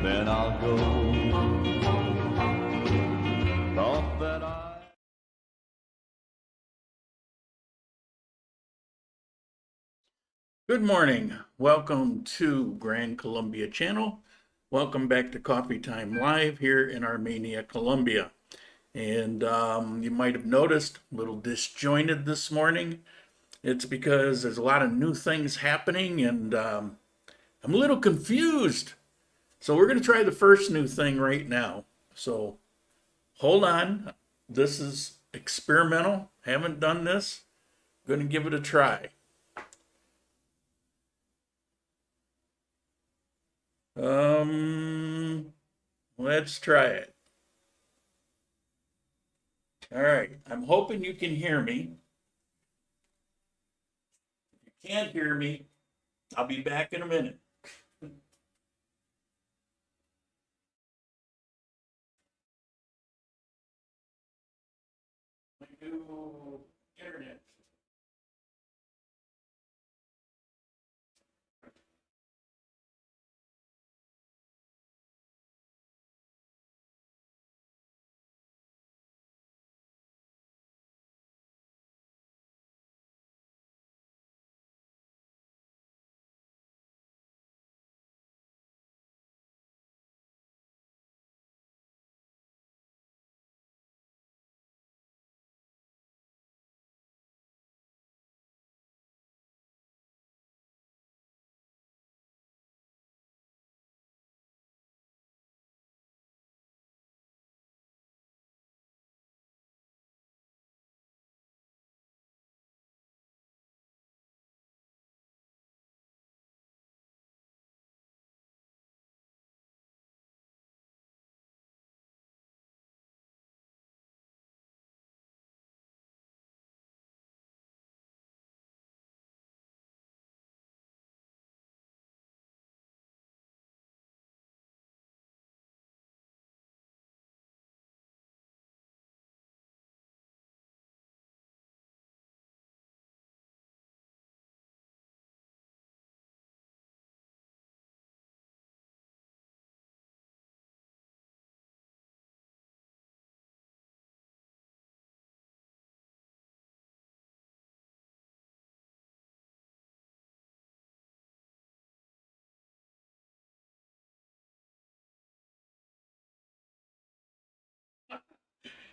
then I'll go. Thought that Good morning. Welcome to Grand Colombia channel. Welcome back to Coffee Time Live here in Armenia, Colombia. And you might have noticed a little disjointed this morning. It's because there's a lot of new things happening and I'm a little confused. So we're going to try the first new thing right now. So hold on. This is experimental. Haven't done this. I'm going to give it a try. Let's try it. All right, I'm hoping you can hear me. If you can't hear me, I'll be back in a minute. Do internet.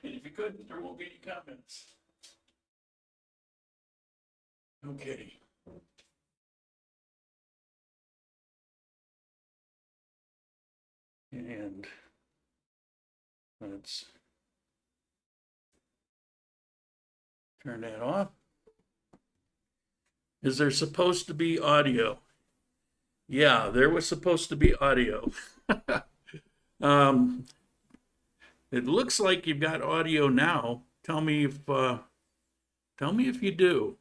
And if you couldn't, there won't be any comments. Okay. And let's turn that off. Is there supposed to be audio? Yeah, there was supposed to be audio. It looks like you've got audio now. Tell me if you do.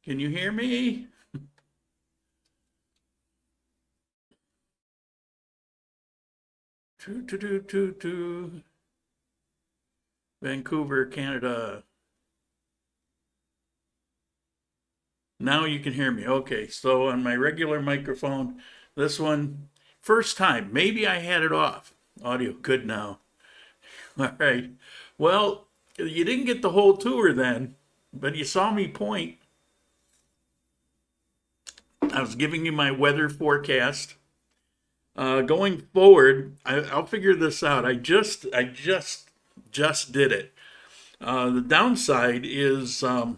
Can you hear me? Vancouver, Canada. Now you can hear me. Okay, so on my regular microphone, this one, first time, maybe I had it off. Audio good now. All right. Well, you didn't get the whole tour then, but you saw me point. I was giving you my weather forecast. Going forward, I'll figure this out. I just did it. The downside is I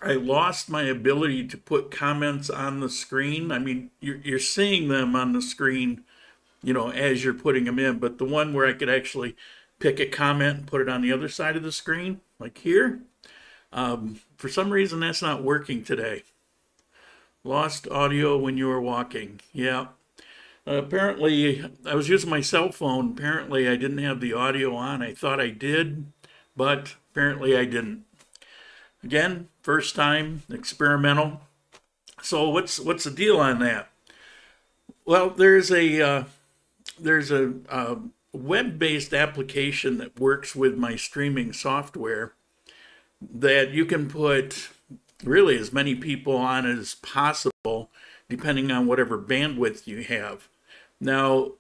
lost my ability to put comments on the screen. I mean, you're seeing them on the screen, you know, as you're putting them in, but the one where I could actually pick a comment and put it on the other side of the screen, like here, for some reason that's not working today. Lost audio when you were walking. Yeah. Apparently, I was using my cell phone. Apparently, I didn't have the audio on. I thought I did, but apparently I didn't. Again, first time, experimental. So what's the deal on that? Well, there's a web-based application that works with my streaming software that you can put really as many people on as possible depending on whatever bandwidth you have. Now,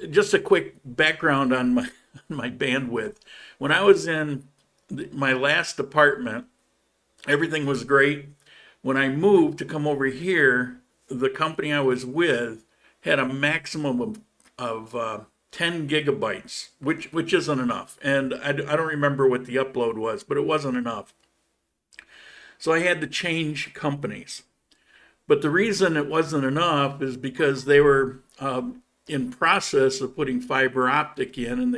just a quick background on my bandwidth. When I was in my last apartment, everything was great. When I moved to come over here, the company I was with had a maximum of 10 gigabytes, which isn't enough. And I don't remember what the upload was, but it wasn't enough. So I had to change companies. But the reason it wasn't enough is because they were in process of putting fiber optic in, and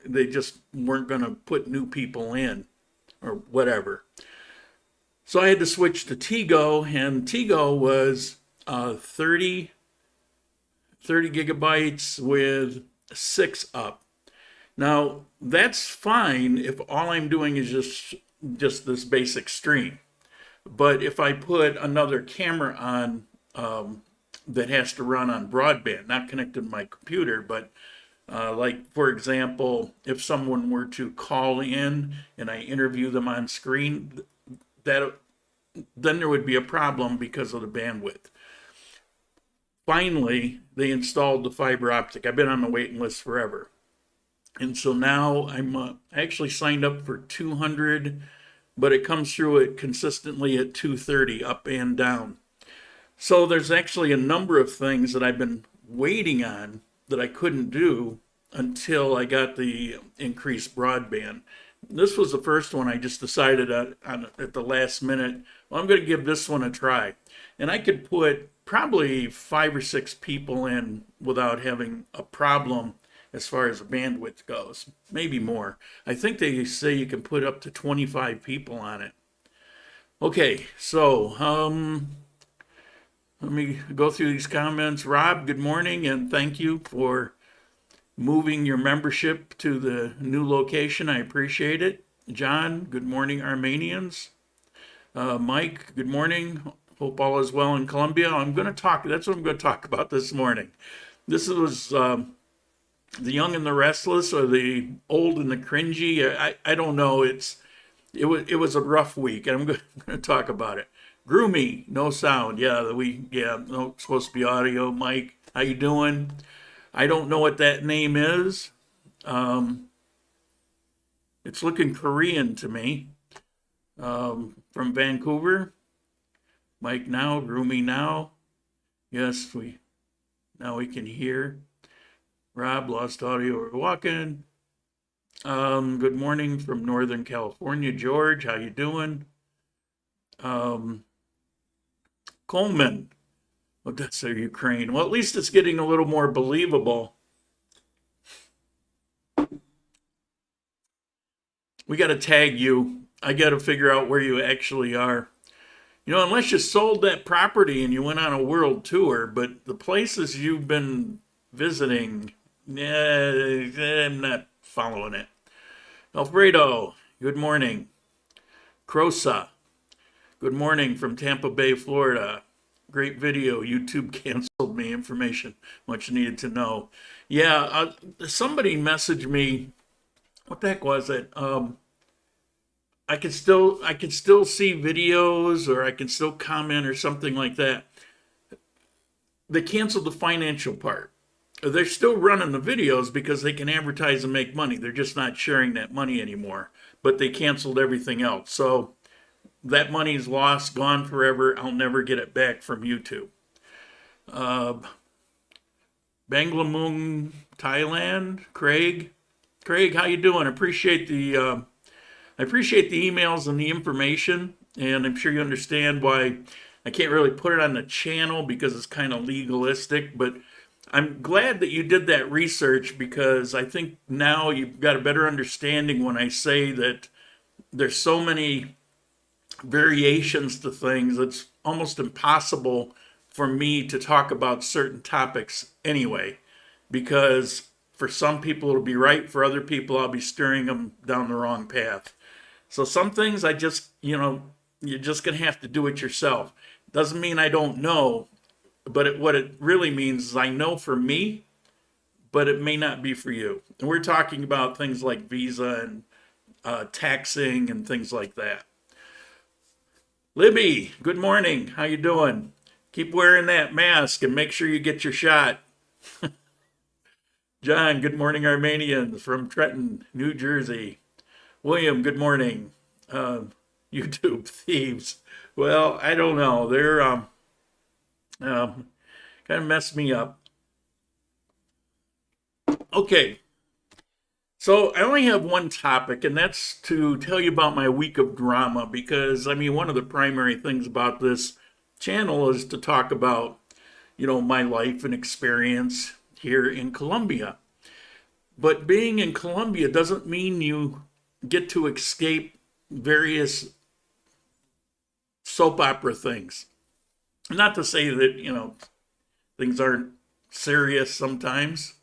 they just weren't going to put new people in or whatever. So I had to switch to Tigo, and Tigo was 30 gigabytes with 6 up. Now, that's fine if all I'm doing is just this basic stream. But if I put another camera on that has to run on broadband, not connected to my computer, but like, for example, if someone were to call in and I interview them on screen, then there would be a problem because of the bandwidth. Finally, they installed the fiber optic. I've been on the waiting list forever. And so now I'm actually signed up for 200, but it comes through it consistently at 230 up and down. So there's actually a number of things that I've been waiting on that I couldn't do until I got the increased broadband. This was the first one I just decided at the last minute, well, I'm going to give this one a try. And I could put probably 5 or 6 people in without having a problem as far as the bandwidth goes. Maybe more. I think they say you can put up to 25 people on it. Okay, so let me go through these comments. Rob, good morning, and thank you for moving your membership to the new location. I appreciate it. John, good morning, Armenians. Mike, good morning. Hope all is well in Colombia. That's what I'm going to talk about this morning. This was the young and the restless, or the old and the cringy. I don't know. It was a rough week, and I'm going to talk about it. Groomy, no sound. No, supposed to be audio. Mike, how you doing? I don't know what that name is. It's looking Korean to me. From Vancouver. Mike now, Groomy now. Yes, now we can hear. Rob, lost audio, we're walking. Good morning from Northern California. George, how you doing? Coleman, Odessa, Ukraine. Well, at least it's getting a little more believable. We got to tag you. I got to figure out where you actually are. Unless you sold that property and you went on a world tour, but the places you've been visiting, I'm not following it. Alfredo, good morning. Crosa, good morning from Tampa Bay, Florida. Great video. YouTube canceled me. Information much needed to know. Yeah, somebody messaged me. What the heck was it? I can still see videos, or I can still comment or something like that. They canceled the financial part. They're still running the videos because they can advertise and make money. They're just not sharing that money anymore. But they canceled everything else. So that money's lost, gone forever. I'll never get it back from YouTube. Banglamung, Thailand. Craig, how you doing? I appreciate the emails and the information, and I'm sure you understand why I can't really put it on the channel because it's kind of legalistic, but I'm glad that you did that research, because I think now you've got a better understanding when I say that there's so many variations to things, it's almost impossible for me to talk about certain topics anyway, because for some people it'll be right, for other people I'll be steering them down the wrong path. So some things I just, you're just going to have to do it yourself. Doesn't mean I don't know, but what it really means is I know for me, but it may not be for you. And we're talking about things like visa and taxing and things like that. Libby, good morning. How you doing? Keep wearing that mask and make sure you get your shot. John, good morning, Armenians from Trenton, New Jersey. William, good morning. Uh, YouTube thieves. Well, I don't know. They're kind of messed me up. Okay, so I only have one topic, and that's to tell you about my week of drama because, I mean, one of the primary things about this channel is to talk about, my life and experience here in Colombia. But being in Colombia doesn't mean you get to escape various soap opera things. Not to say that, things aren't serious sometimes.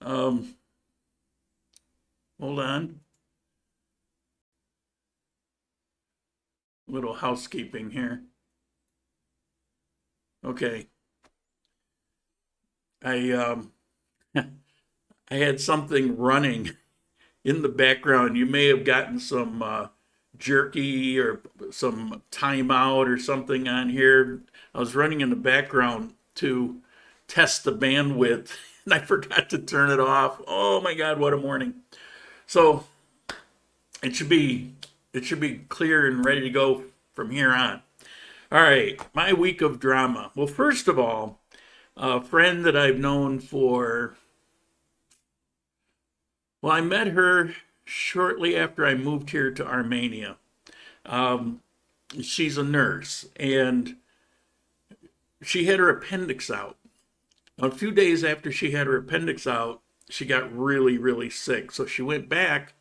Um, Hold on. A little housekeeping here. Okay. I I had something running in the background. You may have gotten some jerky or some timeout or something on here. I was running in the background to test the bandwidth and I forgot to turn it off. Oh my God, what a morning. So it should be clear and ready to go from here on. All right, my week of drama. Well, first of all, a friend that I've known for, well, I met her shortly after I moved here to Armenia. Um, she's a nurse and she had her appendix out. A few days after she had her appendix out, she got really, really sick. So she went back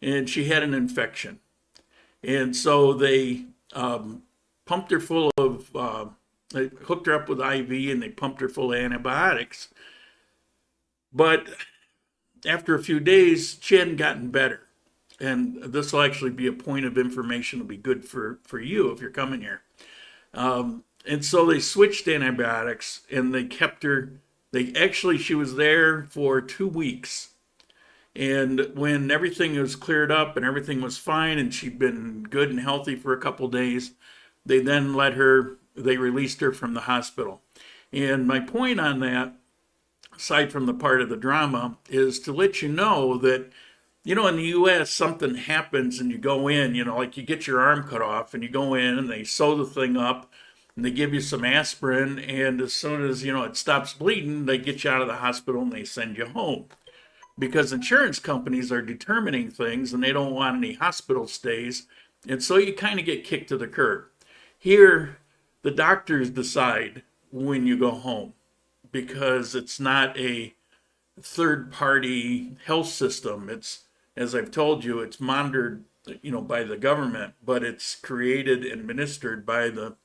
and she had an infection. And so they pumped her full of, they hooked her up with IV and they pumped her full of antibiotics. But after a few days, she hadn't gotten better. And this will actually be a point of information. It'll be good for you if you're coming here. And so they switched antibiotics and they kept her. She was there for 2 weeks. And when everything was cleared up and everything was fine and she'd been good and healthy for a couple days, they then they released her from the hospital. And my point on that, aside from the part of the drama, is to let you know that, in the US, something happens and you go in, like you get your arm cut off and you go in and they sew the thing up and they give you some aspirin. And as soon as, it stops bleeding, they get you out of the hospital and they send you home. Because insurance companies are determining things and they don't want any hospital stays. And so you kind of get kicked to the curb. Here, the doctors decide when you go home because it's not a third party health system. It's, as I've told you, it's monitored, by the government, but it's created and administered by the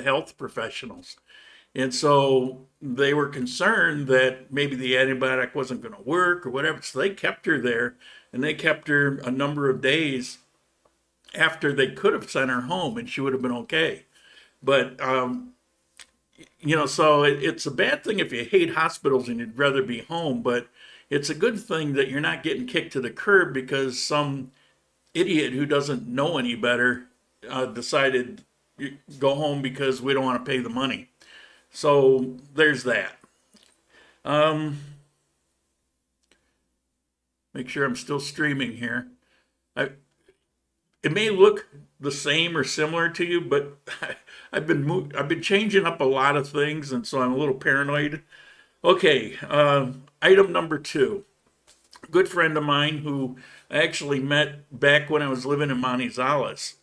health professionals. And so they were concerned that maybe the antibiotic wasn't going to work or whatever. So they kept her there and they kept her a number of days after they could have sent her home and she would have been okay. But, so it's a bad thing if you hate hospitals and you'd rather be home, but it's a good thing that you're not getting kicked to the curb because some idiot who doesn't know any better decided go home because we don't want to pay the money. So there's that. Make sure I'm still streaming here. It may look the same or similar to you, but I've been changing up a lot of things, and so I'm a little paranoid. Okay, item number 2. A good friend of mine who I actually met back when I was living in Manizales.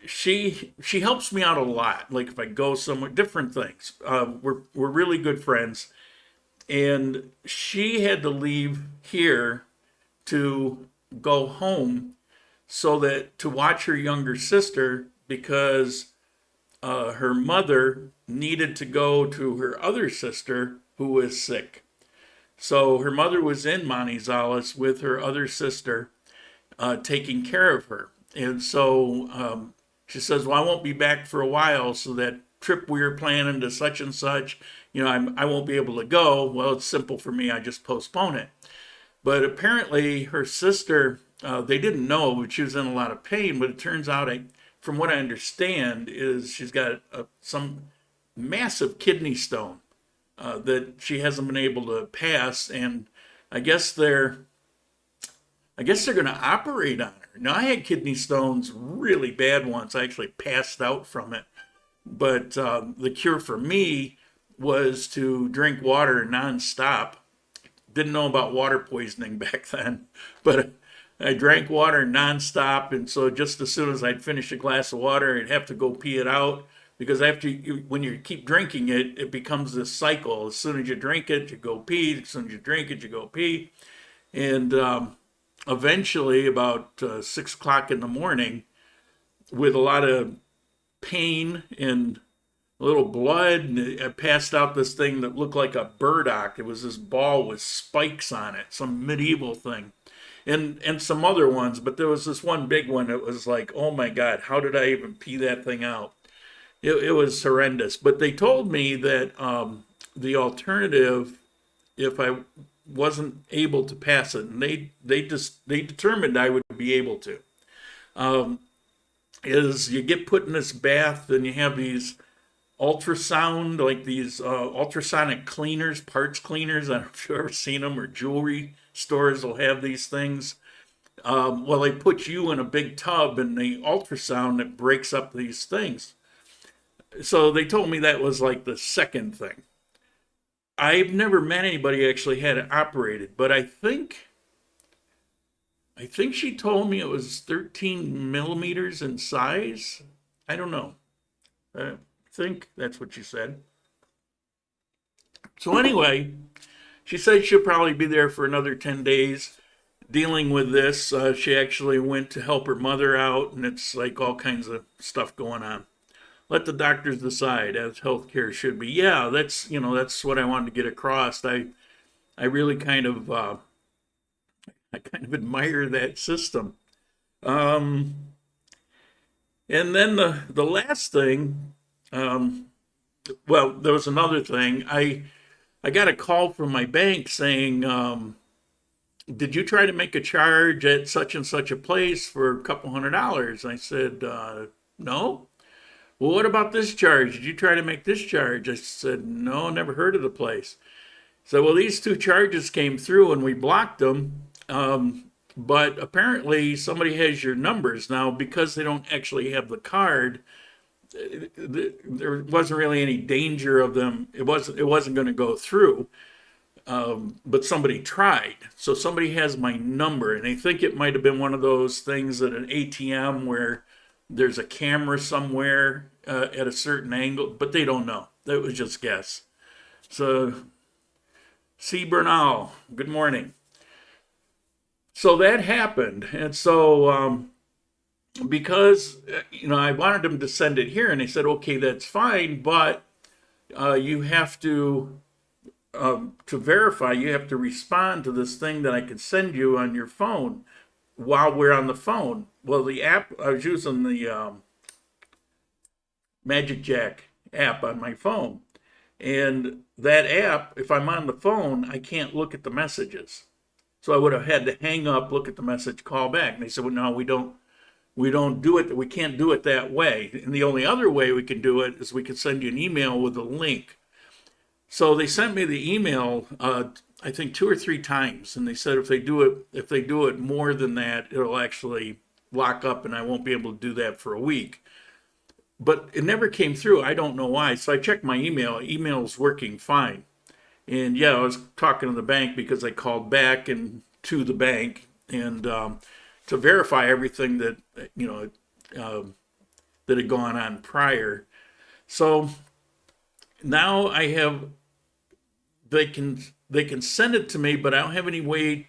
She helps me out a lot. Like if I go somewhere, different things. We're really good friends, and she had to leave here to go home so that to watch her younger sister because her mother needed to go to her other sister who was sick. So her mother was in Manizales with her other sister taking care of her. And so she says, well, I won't be back for a while, so that trip we were planning to such and such, I won't be able to go. Well, it's simple for me. I just postpone it. But apparently her sister they didn't know, but she was in a lot of pain. But it turns out, from what I understand, is she's got some massive kidney stone that she hasn't been able to pass, and I guess they're going to operate on her. Now, I had kidney stones really bad once. I actually passed out from it. But the cure for me was to drink water nonstop. Didn't know about water poisoning back then, but I drank water nonstop. And so just as soon as I'd finish a glass of water, I'd have to go pee it out. Because when you keep drinking it, it becomes this cycle. As soon as you drink it, you go pee. As soon as you drink it, you go pee. And eventually, about 6 o'clock in the morning, with a lot of pain and a little blood, and I passed out this thing that looked like a burdock. It was this ball with spikes on it, some medieval thing, and some other ones. But there was this one big one that was like, oh my God, how did I even pee that thing out? It was horrendous. But they told me that the alternative, if I wasn't able to pass it, and they determined I would be able to, is you get put in this bath and you have these ultrasound, like these ultrasonic cleaners, parts cleaners. I don't know if you've ever seen them, or jewelry stores will have these things. Well, they put you in a big tub and the ultrasound that breaks up these things. So they told me that was like the second thing. I've never met anybody who actually had it operated, but I think she told me it was 13 millimeters in size. I don't know. I think that's what she said. So anyway, she said she'll probably be there for another 10 days dealing with this. She actually went to help her mother out, and it's like all kinds of stuff going on. Let the doctors decide, as healthcare should be. Yeah, that's what I wanted to get across. I really kind of admire that system. And then the last thing, well, there was another thing. I got a call from my bank saying, did you try to make a charge at such and such a place for a couple $100s? I said, no. Well, what about this charge? Did you try to make this charge? I said, no, never heard of the place. So, well, these two charges came through and we blocked them. But apparently somebody has your numbers now, because they don't actually have the card. There wasn't really any danger of them. It wasn't going to go through. But somebody tried. So somebody has my number, and they think it might have been one of those things at an ATM where there's a camera somewhere at a certain angle, but they don't know. That was just guess. So, C. Bernal, good morning. So that happened, and so because I wanted them to send it here, and they said, okay, that's fine, but you have to verify, you have to respond to this thing that I can send you on your phone while we're on the phone. Well, the app, I was using the Magic Jack app on my phone. And that app, if I'm on the phone, I can't look at the messages. So I would have had to hang up, look at the message, call back. And they said, well, no, we don't do it. We can't do it that way. And the only other way we can do it is we can send you an email with a link. So they sent me the email, I think 2 or 3 times, and they said if they do it more than that, it'll actually lock up, and I won't be able to do that for a week. But it never came through. I don't know why. So I checked my email. Email's working fine. And yeah, I was talking to the bank because I called back and to the bank and to verify everything that that had gone on prior. So now I have. They can send it to me, but I don't have any way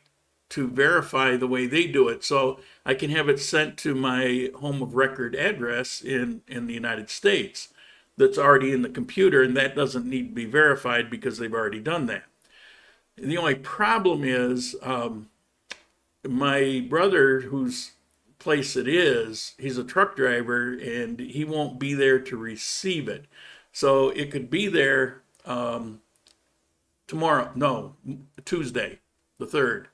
to verify the way they do it. So I can have it sent to my home of record address in the United States that's already in the computer, and that doesn't need to be verified because they've already done that. And the only problem is my brother, whose place it is, he's a truck driver, and he won't be there to receive it. So it could be there Tuesday, the 3rd.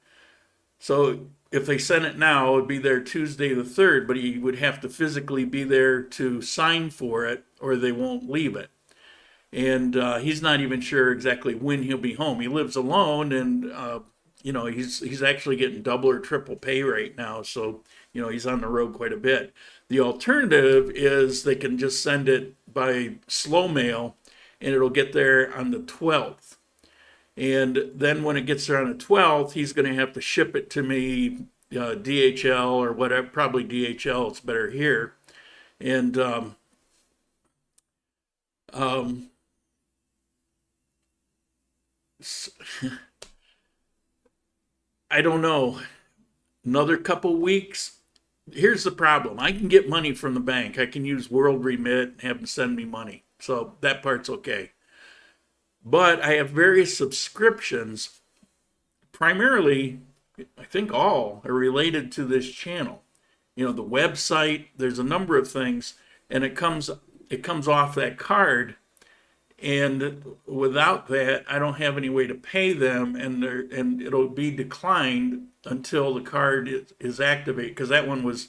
So if they sent it now, it would be there Tuesday the 3rd, but he would have to physically be there to sign for it or they won't leave it. And he's not even sure exactly when he'll be home. He lives alone, and he's actually getting double or triple pay right now, so he's on the road quite a bit. The alternative is they can just send it by slow mail, and it'll get there on the 12th. And then when it gets there on the 12th, he's going to have to ship it to me, DHL or whatever, probably DHL, it's better here. And I don't know, another couple weeks. Here's the problem. I can get money from the bank. I can use World Remit and have them send me money. So that part's okay. But I have various subscriptions, primarily, I think all are related to this channel. The website, there's a number of things, and it comes off that card. And without that, I don't have any way to pay them, and it'll be declined until the card is activated, because that one was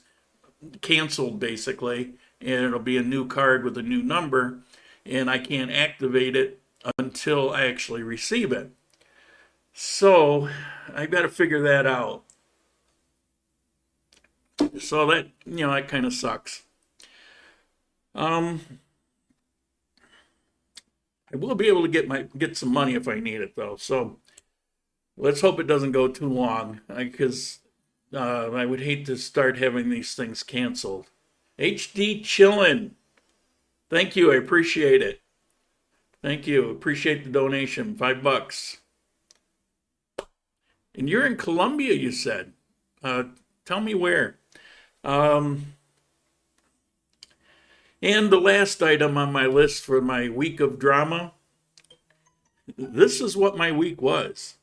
canceled basically, and it'll be a new card with a new number, and I can't activate it until I actually receive it. So I've got to figure that out. So that that kind of sucks. I will be able to get some money if I need it, though. So let's hope it doesn't go too long, because I would hate to start having these things canceled. Hdchillin, thank you. I appreciate it. Thank you. Appreciate the donation. $5. And you're in Colombia, you said. Tell me where. And the last item on my list for my week of drama, this is what my week was.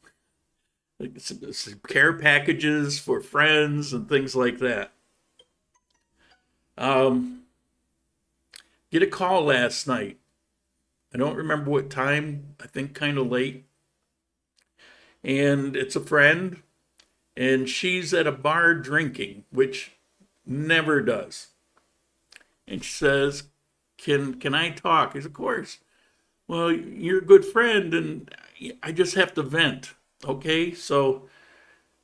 Care packages for friends and things like that. Get a call last night. I don't remember what time. I think kind of late. And it's a friend, and she's at a bar drinking, which never does. And she says, can I talk? I said, of course. Well, you're a good friend, and I just have to vent. Okay, so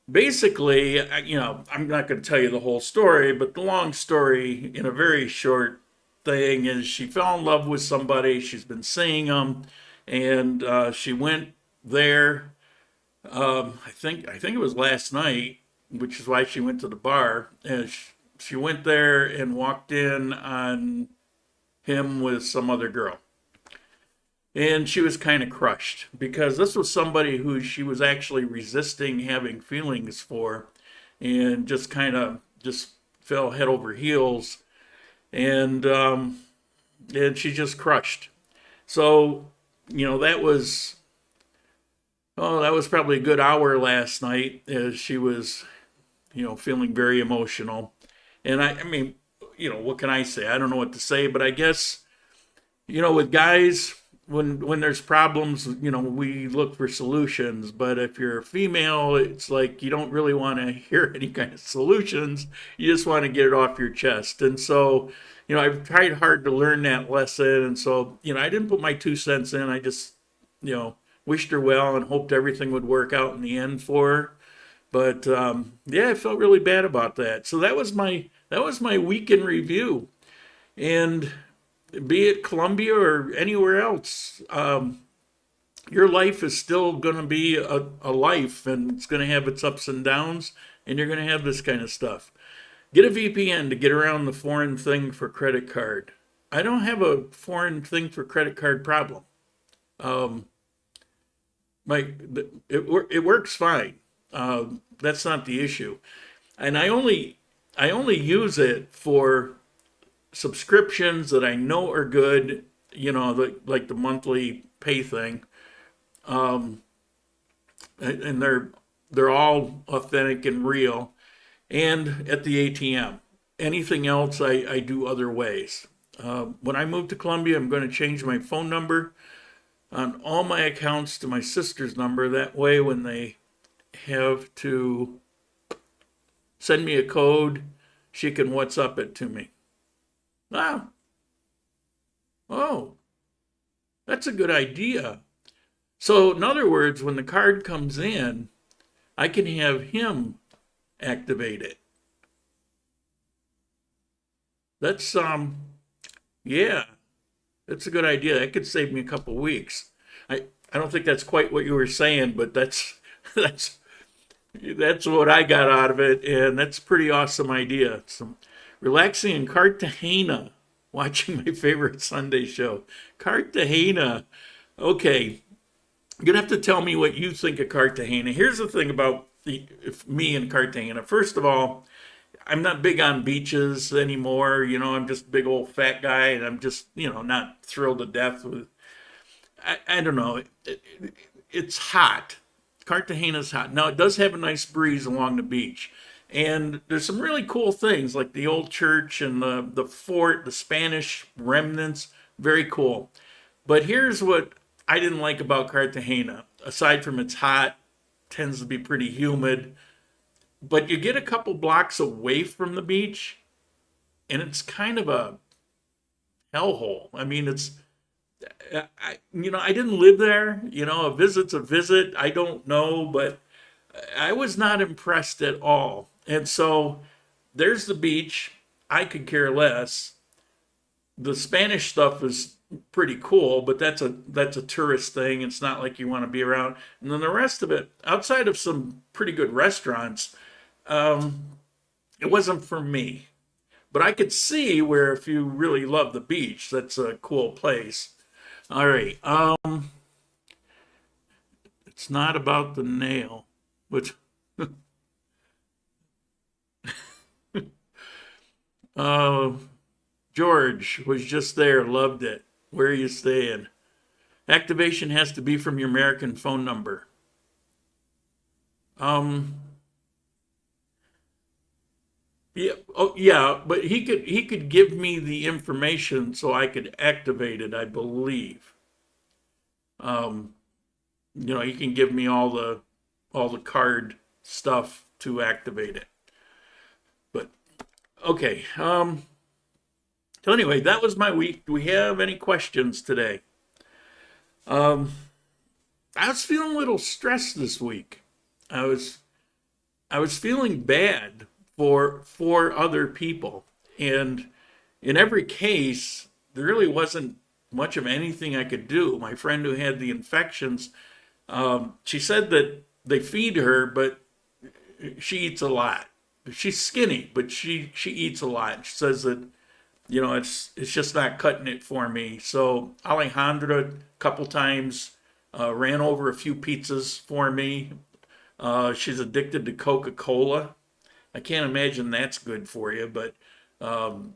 basically, I'm not going to tell you the whole story, but the long story in a very short thing is she fell in love with somebody. She's been seeing them, and she went there. I think it was last night, which is why she went to the bar. And she went there and walked in on him with some other girl. And she was kind of crushed, because this was somebody who she was actually resisting having feelings for, and just fell head over heels, and she just crushed. So, that was probably a good hour last night, as she was, feeling very emotional. And I mean, what can I say? I don't know what to say, but I guess, with guys, when there's problems, we look for solutions. But if you're a female, it's like you don't really want to hear any kind of solutions. You just want to get it off your chest. And so, I've tried hard to learn that lesson. And so, I didn't put my 2 cents in. I just, wished her well and hoped everything would work out in the end for her. But I felt really bad about that. So that was my week in review. And be it Colombia or anywhere else, your life is still going to be a life, and it's going to have its ups and downs, and you're going to have this kind of stuff. Get a VPN to get around the foreign thing for credit card. I don't have a foreign thing for credit card problem. It works fine. That's not the issue. And I only use it for subscriptions that I know are good, like the monthly pay thing. And they're all authentic and real. And at the ATM. Anything else I do other ways. When I move to Colombia, I'm going to change my phone number on all my accounts to my sister's number. That way, when they have to send me a code. She can WhatsApp it to me. Ah, oh, that's a good idea. So in other words, when the card comes in, I can have him activate it. That's yeah, that's a good idea. That could save me a couple weeks. I don't think that's quite what you were saying, but that's that's what I got out of it, and that's a pretty awesome idea. Some relaxing in Cartagena, watching my favorite Sunday show. Cartagena. Okay, you're gonna have to tell me what you think of Cartagena. Here's the thing about me and Cartagena. First of all, I'm not big on beaches anymore. You know, I'm just a big old fat guy, and I'm just, not thrilled to death with. I don't know. It's hot. Cartagena's hot. Now, it does have a nice breeze along the beach. And there's some really cool things like the old church and the fort, the Spanish remnants. Very cool. But here's what I didn't like about Cartagena. Aside from it's hot, tends to be pretty humid. But you get a couple blocks away from the beach, and it's kind of a hellhole. I mean, I didn't live there. A visit's a visit. I don't know, but I was not impressed at all. And so there's the beach. I could care less. The Spanish stuff is pretty cool, but that's a tourist thing. It's not like you want to be around. And then the rest of it, outside of some pretty good restaurants, it wasn't for me. But I could see where if you really love the beach, that's a cool place. All right. It's not about the nail, which George was just there, loved it. Where are you staying? Activation has to be from your American phone number. Yeah, oh yeah, but he could give me the information so I could activate it, I believe. Um, he can give me all the card stuff to activate it. But okay. So anyway, that was my week. Do we have any questions today? Um, I was feeling a little stressed this week. I was I was feeling bad for other people, and in every case, there really wasn't much of anything I could do. My friend who had the infections, she said that they feed her, but she eats a lot. She's skinny, but she eats a lot. She says that it's just not cutting it for me. So Alejandra a couple times ran over a few pizzas for me. She's addicted to Coca-Cola. I can't imagine that's good for you, um,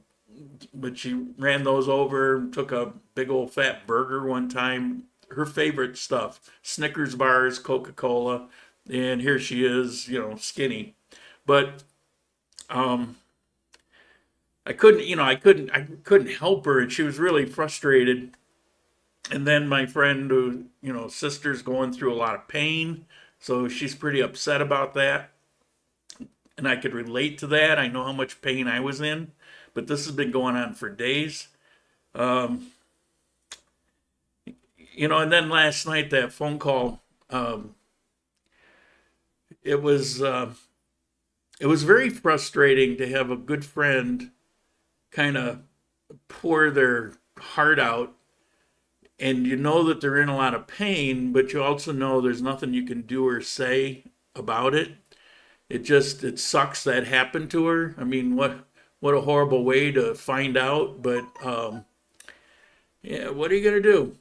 but she ran those over. Took a big old fat burger one time. Her favorite stuff: Snickers bars, Coca-Cola, and here she is, skinny. But um, I couldn't help her, and she was really frustrated. And then my friend, who, sister's going through a lot of pain, so she's pretty upset about that. And I could relate to that. I know how much pain I was in, but this has been going on for days. Um, and then last night that phone call, it was it was very frustrating to have a good friend kind of pour their heart out, and you know that they're in a lot of pain, but you also know there's nothing you can do or say about it. It sucks that happened to her. I mean, what a horrible way to find out, but yeah, what are you gonna do?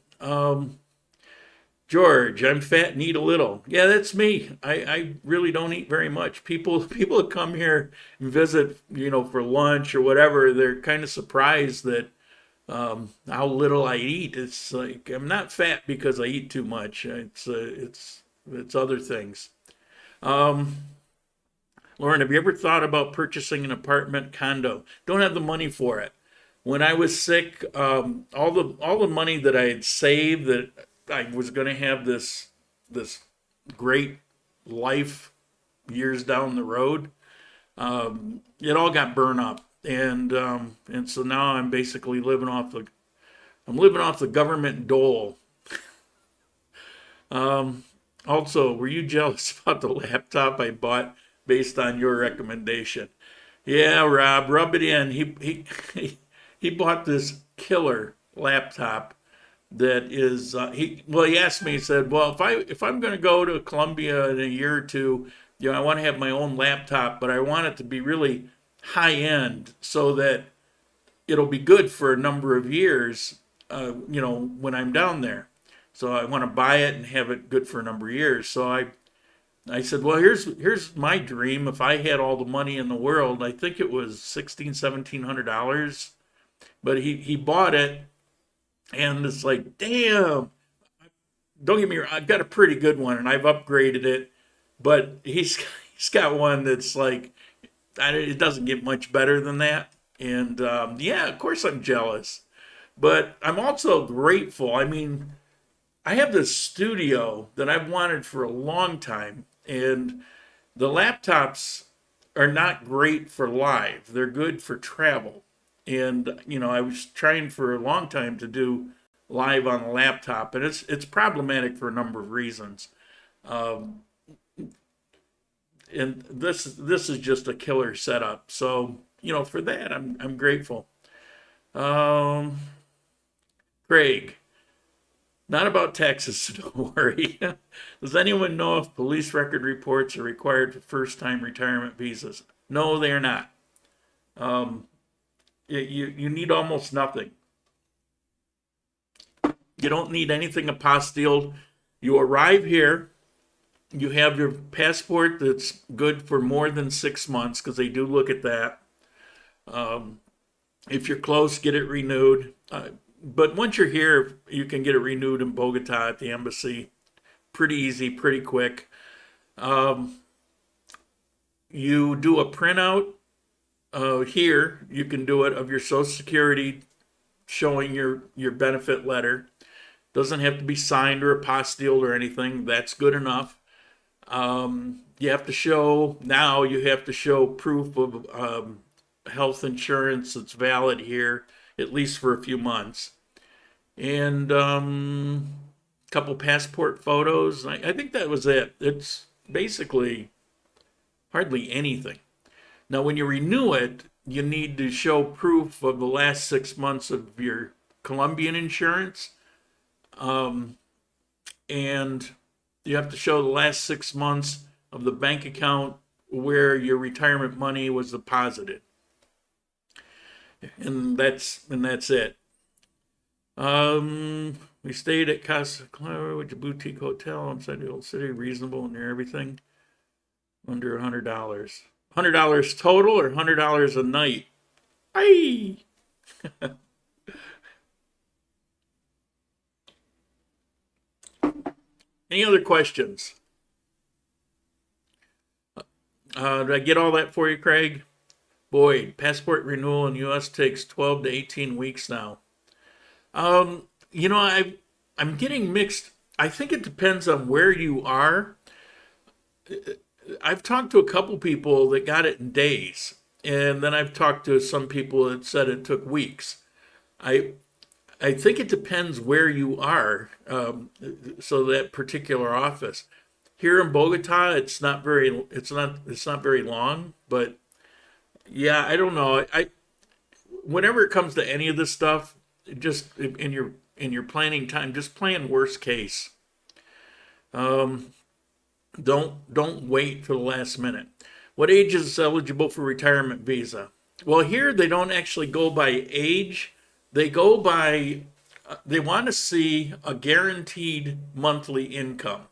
George, I'm fat and eat a little. Yeah, that's me. I really don't eat very much. People that come here and visit, for lunch or whatever, they're kind of surprised that how little I eat. It's like I'm not fat because I eat too much. It's other things. Um, Lauren, have you ever thought about purchasing an apartment condo? Don't have the money for it. When I was sick, all the money that I had saved, that I was going to have this great life years down the road, It all got burned up, and so now I'm basically living off the government dole. Also, were you jealous about the laptop I bought based on your recommendation? Yeah, Rob, rub it in. He bought this killer laptop that is he asked me. He said, well, if I'm going to go to Colombia in a year or two, I want to have my own laptop, but I want it to be really high end so that it'll be good for a number of years, when I'm down there. So I want to buy it and have it good for a number of years. So I said, well, here's my dream. If I had all the money in the world, I think it was $1,700, but he bought it, and it's like, damn. Don't get me wrong, I've got a pretty good one, and I've upgraded it, but he's got one that's like, it doesn't get much better than that. And yeah, of course I'm jealous, but I'm also grateful. I mean, I have this studio that I've wanted for a long time, and the laptops are not great for live. They're good for travel. And I was trying for a long time to do live on the laptop, and it's problematic for a number of reasons. Um, and this is just a killer setup. So for that, I'm grateful. Um, Craig, not about taxes, so don't worry. Does anyone know if police record reports are required for first-time retirement visas? No, they are not. Um, you need almost nothing. You don't need anything apostilled. You arrive here. You have your passport that's good for more than 6 months, because they do look at that. Um, if you're close, get it renewed. But once you're here, you can get it renewed in Bogota at the embassy. Pretty easy, pretty quick. Um, you do a printout here. You can do it of your Social Security showing your benefit letter. Doesn't have to be signed or apostilled or anything. That's good enough. You have to show proof of health insurance that's valid here, at least for a few months, and a couple passport photos. I think that was it. It's basically hardly anything. Now, when you renew it, you need to show proof of the last 6 months of your Colombian insurance, and you have to show the last 6 months of the bank account where your retirement money was deposited, and that's it. We stayed at Casa Clara, which is a boutique hotel inside the old city, reasonable and everything, under $100. $100 total or $100 a night? Aye. Any other questions? Did I get all that for you, Craig? Boy, passport renewal in U.S. takes 12 to 18 weeks now. Um, I'm getting mixed. I think it depends on where you are. I've talked to a couple people that got it in days, and then I've talked to some people that said it took weeks. I I think it depends where you are. So that particular office here in Bogota, it's not very long, but yeah, I don't know. Whenever it comes to any of this stuff, just in your planning time, just plan worst case. Um, don't wait for the last minute. What age is eligible for retirement visa? Well, here they don't actually go by age. They go by they want to see a guaranteed monthly income.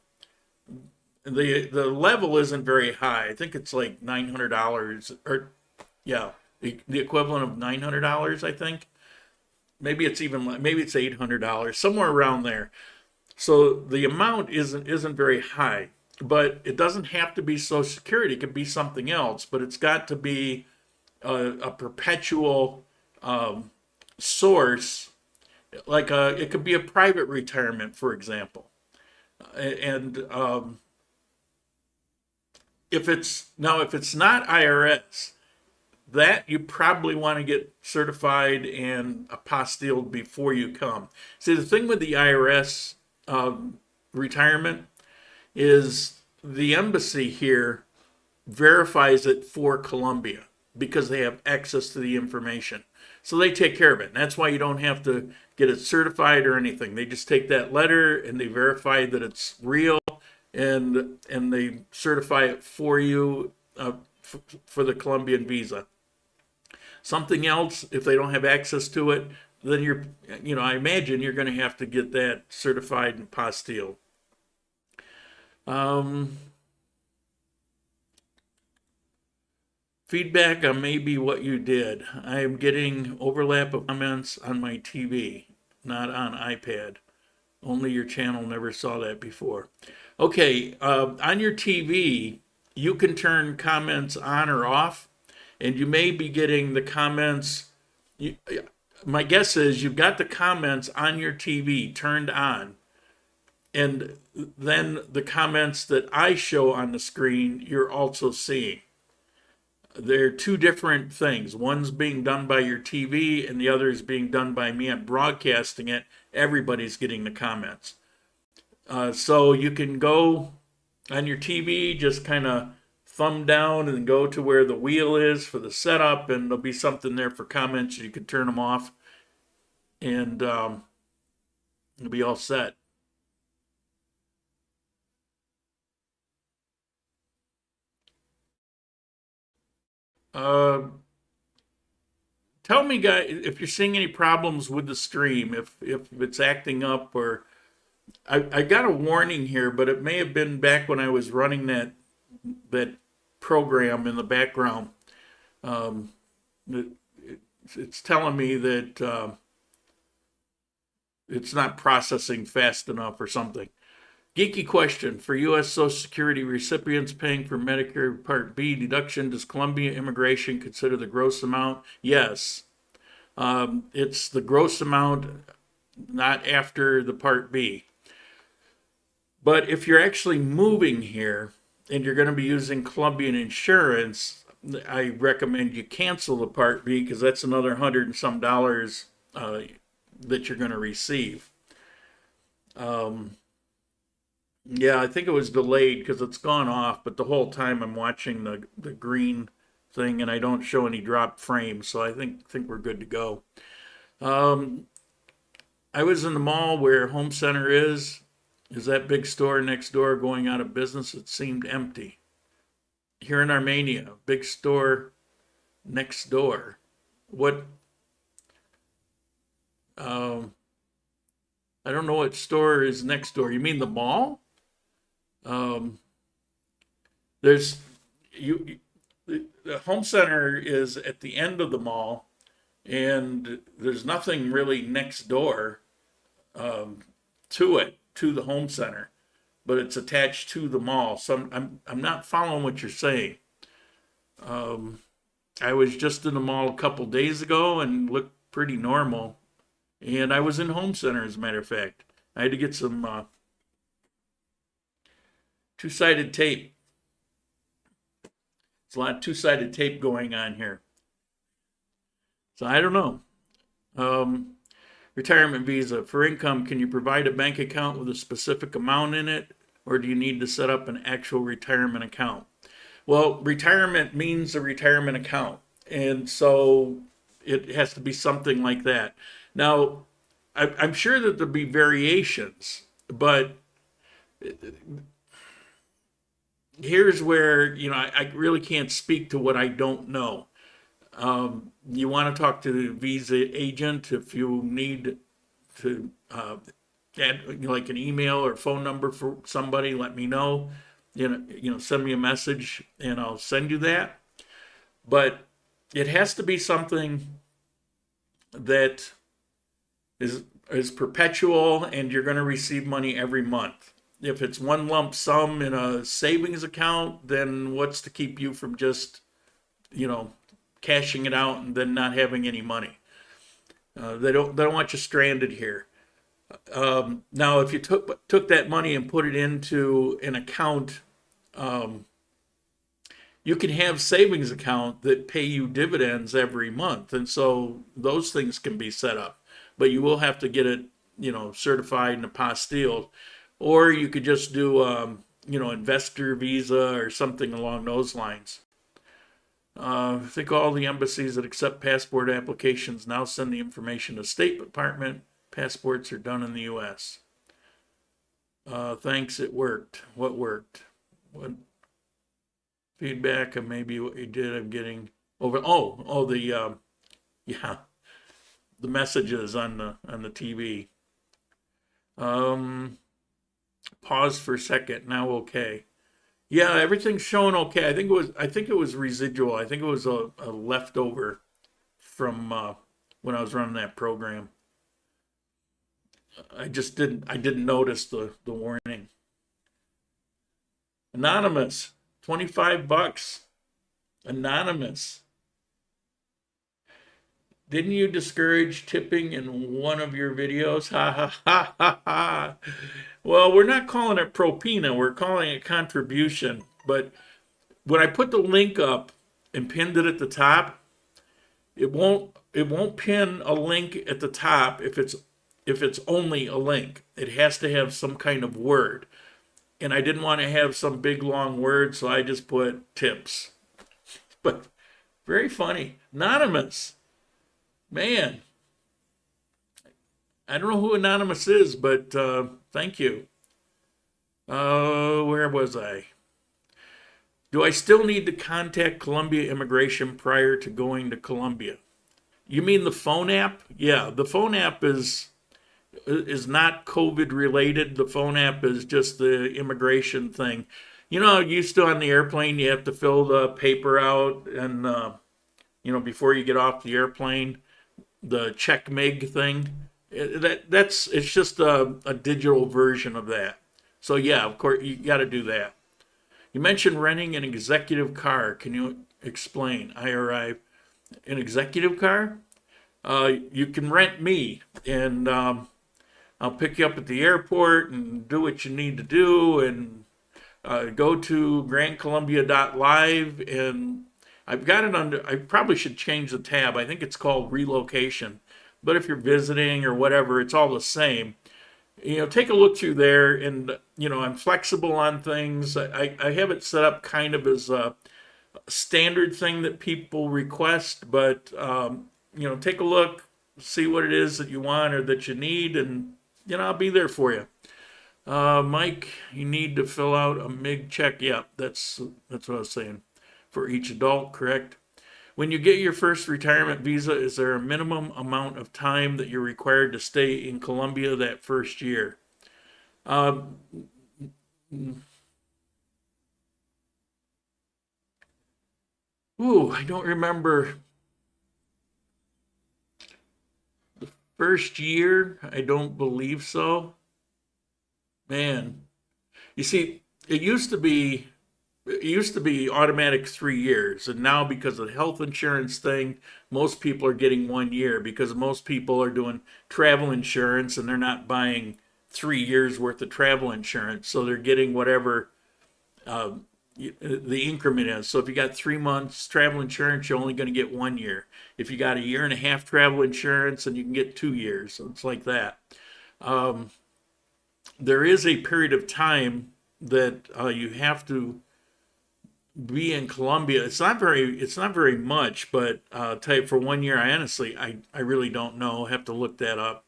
The level isn't very high. I think it's like $900, or yeah, the equivalent of $900, I think. Maybe it's $800, somewhere around there. So the amount isn't very high, but it doesn't have to be Social Security. It could be something else, but it's got to be a perpetual source. Like it could be a private retirement, for example, and if it's not IRS, that you probably want to get certified and apostilled before you come. See, the thing with the IRS retirement is the embassy here verifies it for Colombia because they have access to the information. So they take care of it. And that's why you don't have to get it certified or anything. They just take that letter and they verify that it's real, and they certify it for you for the Colombian visa. Something else, if they don't have access to it, then I imagine you're going to have to get that certified and apostilled. Feedback on maybe what you did. I am getting overlap of comments on my TV, not on iPad. Only your channel never saw that before. Okay, on your TV, you can turn comments on or off, and you may be getting the comments. My guess is you've got the comments on your TV turned on, and then the comments that I show on the screen, you're also seeing. They're two different things. One's being done by your TV and the other is being done by me. I'm broadcasting it. Everybody's getting the comments. So you can go on your TV, just kind of thumb down and go to where the wheel is for the setup, and there'll be something there for comments. You can turn them off, and it'll be all set. Tell me, guys, if you're seeing any problems with the stream, if it's acting up, or I got a warning here, but it may have been back when I was running that program in the background. It's telling me that it's not processing fast enough or something. Geeky question. For U.S. Social Security recipients paying for Medicare Part B deduction, does Colombia immigration consider the gross amount? Yes. It's the gross amount, not after the Part B. But if you're actually moving here and you're going to be using Colombian insurance, I recommend you cancel the Part B, because that's another $100 and some that you're going to receive. Yeah, I think it was delayed because it's gone off, but the whole time I'm watching the green thing and I don't show any drop frames, so I think we're good to go. I was in the mall where Home Center is. Is that big store next door going out of business? It seemed empty. Here in Armenia, big store next door. What? I don't know what store is next door. You mean the mall? The Home Center is at the end of the mall, and there's nothing really next door to the Home Center, but it's attached to the mall. So I'm not following what you're saying. I was just in the mall a couple days ago and looked pretty normal, and I was in Home Center, as a matter of fact. I had to get some two-sided tape. There's a lot of two-sided tape going on here. So I don't know. Retirement visa. For income, can you provide a bank account with a specific amount in it, or do you need to set up an actual retirement account? Well, retirement means a retirement account, and so it has to be something like that. Now, I'm sure that there'll be variations, but here's where, I really can't speak to what I don't know. You want to talk to the visa agent if you need to add like an email or phone number for somebody. Let me know. Send me a message and I'll send you that. But it has to be something that is perpetual, and you're going to receive money every month. If it's one lump sum in a savings account, then what's to keep you from just, cashing it out and then not having any money? They don't want you stranded here. Now, if you took that money and put it into an account you can have savings account that pay you dividends every month, and so those things can be set up. But you will have to get it, certified and apostilled, or you could just do, investor visa or something along those lines. I think all the embassies that accept passport applications now send the information to State Department. Passports are done in the U.S. Thanks, it worked. What worked? What feedback and maybe what you did? I'm getting over. The yeah, the messages on the TV. Pause for a second. Now okay. Yeah, everything's showing okay. I think it was residual. I think it was a leftover from when I was running that program. I didn't notice the warning. Anonymous, $25. Anonymous. Didn't you discourage tipping in one of your videos? Ha ha ha ha ha. Well, we're not calling it propina, we're calling it contribution. But when I put the link up and pinned it at the top, it won't pin a link at the top if it's only a link. It has to have some kind of word. And I didn't want to have some big long word, so I just put tips. But very funny. Anonymous. Man, I don't know who Anonymous is, but thank you. Where was I? Do I still need to contact Colombia Immigration prior to going to Colombia? You mean the phone app? Yeah, the phone app is not COVID related. The phone app is just the immigration thing. Used to on the airplane, you have to fill the paper out and, before you get off the airplane, the check mig thing. It's just a digital version of that. So yeah, of course you got to do that. You mentioned renting an executive car. Can you explain? I arrive an executive car. You can rent me, and I'll pick you up at the airport and do what you need to do, and go to grandcolumbia.live, and I've got it under, I probably should change the tab. I think it's called relocation. But if you're visiting or whatever, it's all the same. Take a look through there, and, I'm flexible on things. I have it set up kind of as a standard thing that people request, but, take a look, see what it is that you want or that you need, and, I'll be there for you. Mike, you need to fill out a MIG check. Yeah, that's what I was saying. For each adult, correct? When you get your first retirement visa, is there a minimum amount of time that you're required to stay in Colombia that first year? I don't remember. The first year, I don't believe so. Man, you see, it used to be automatic 3 years, and now because of the health insurance thing, most people are getting 1 year because most people are doing travel insurance and they're not buying 3 years worth of travel insurance, so they're getting whatever the increment is. So if you got 3 months travel insurance, you're only going to get 1 year. If you got a year and a half travel insurance, then you can get 2 years. So it's like that. There is a period of time that you have to be in Colombia. It's not very much, but I'll tell you, for 1 year, I really don't know. I have to look that up.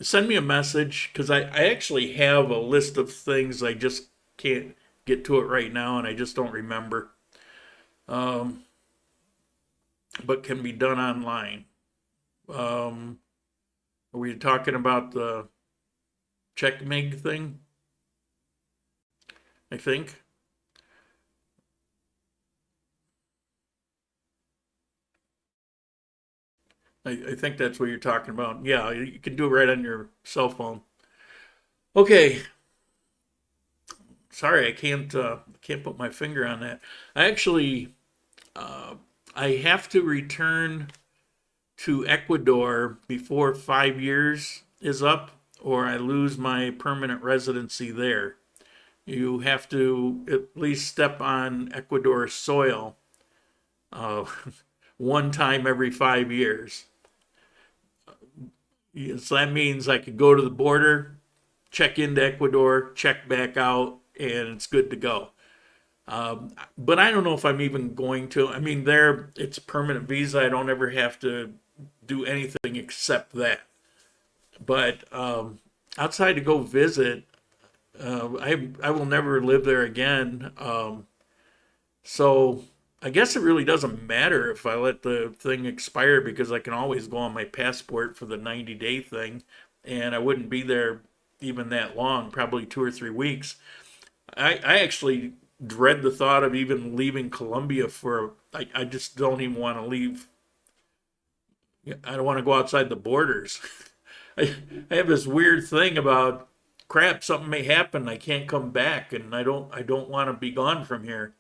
Send me a message, because I actually have a list of things. I just can't get to it right now, and I just don't remember. But can be done online. Are we talking about the check mig thing? I think. I think that's what you're talking about. Yeah, you can do it right on your cell phone. Okay. Sorry, I can't put my finger on that. I actually I have to return to Ecuador before 5 years is up, or I lose my permanent residency there. you have to at least step on Ecuador soil uh, one time every 5 years. So that means I could go to the border, check into Ecuador, check back out, and it's good to go. But I don't know if I'm even going to. I mean, there it's a permanent visa. I don't ever have to do anything except that. But outside to go visit, I will never live there again. So I guess it really doesn't matter if I let the thing expire because I can always go on my passport for the 90-day thing, and I wouldn't be there even that long, probably 2 or 3 weeks. I actually dread the thought of even leaving Colombia for. I just don't even want to leave. I don't want to go outside the borders. I have this weird thing about crap. Something may happen. I can't come back, and I don't want to be gone from here.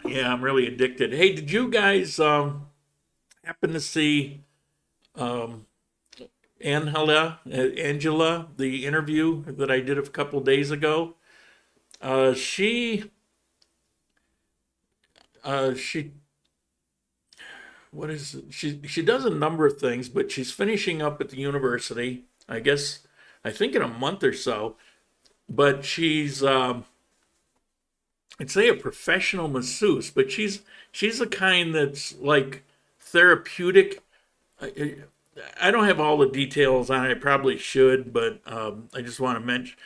Yeah, I'm really addicted. Hey, did you guys happen to see um, Angela, the interview that I did a couple days ago? She she what is it? She does a number of things, but she's finishing up at the university. I think in a month or so. But she's I'd say a professional masseuse, but she's the kind that's like therapeutic. I, I don't have all the details on it. I probably should, but I just want to mention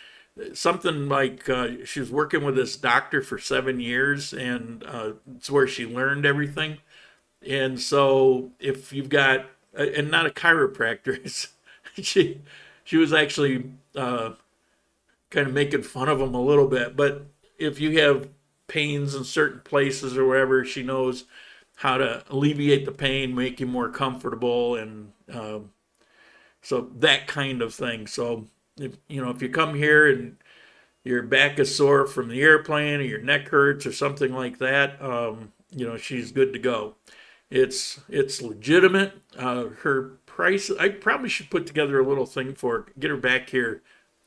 something like she was working with this doctor for 7 years, and it's where she learned everything. And so if you've got, and not a chiropractor, she she was actually kind of making fun of him a little bit. But if you have pains in certain places or wherever, she knows how to alleviate the pain, make you more comfortable, and so that kind of thing. So if you come here and your back is sore from the airplane or your neck hurts or something like that, she's good to go. It's legitimate. Her price, I probably should put together a little thing for her, get her back here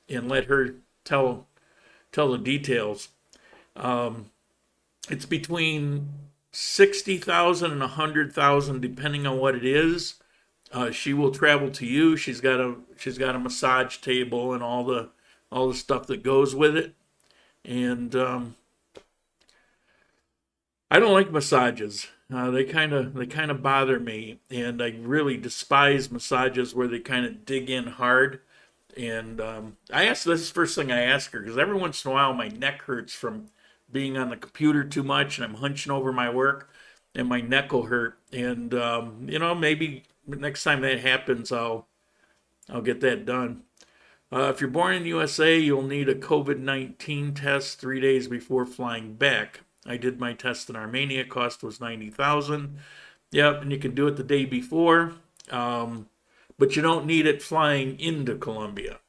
and let her tell the details. It's between 60,000 and 100,000, depending on what it is. She will travel to you. She's got a massage table and all the stuff that goes with it. And I don't like massages. They kind of bother me, and I really despise massages where they kind of dig in hard. And this is the first thing I ask her, because every once in a while my neck hurts from being on the computer too much, and I'm hunching over my work, and my neck will hurt. And maybe next time that happens, I'll get that done. If you're born in the USA, you'll need a COVID-19 test 3 days before flying back. I did my test in Armenia. Cost was 90,000. Yep, and you can do it the day before, but you don't need it flying into Colombia.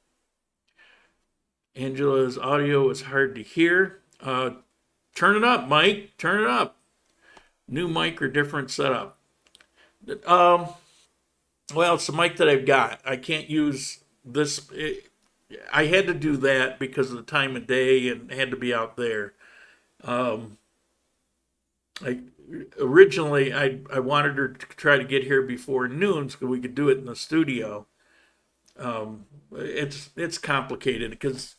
Angela's audio is hard to hear. Turn it up, Mike. Turn it up. New mic or different setup. Well, it's the mic that I've got. I can't use this. I had to do that because of the time of day and had to be out there. I originally I wanted her to try to get here before noon so we could do it in the studio. It's complicated because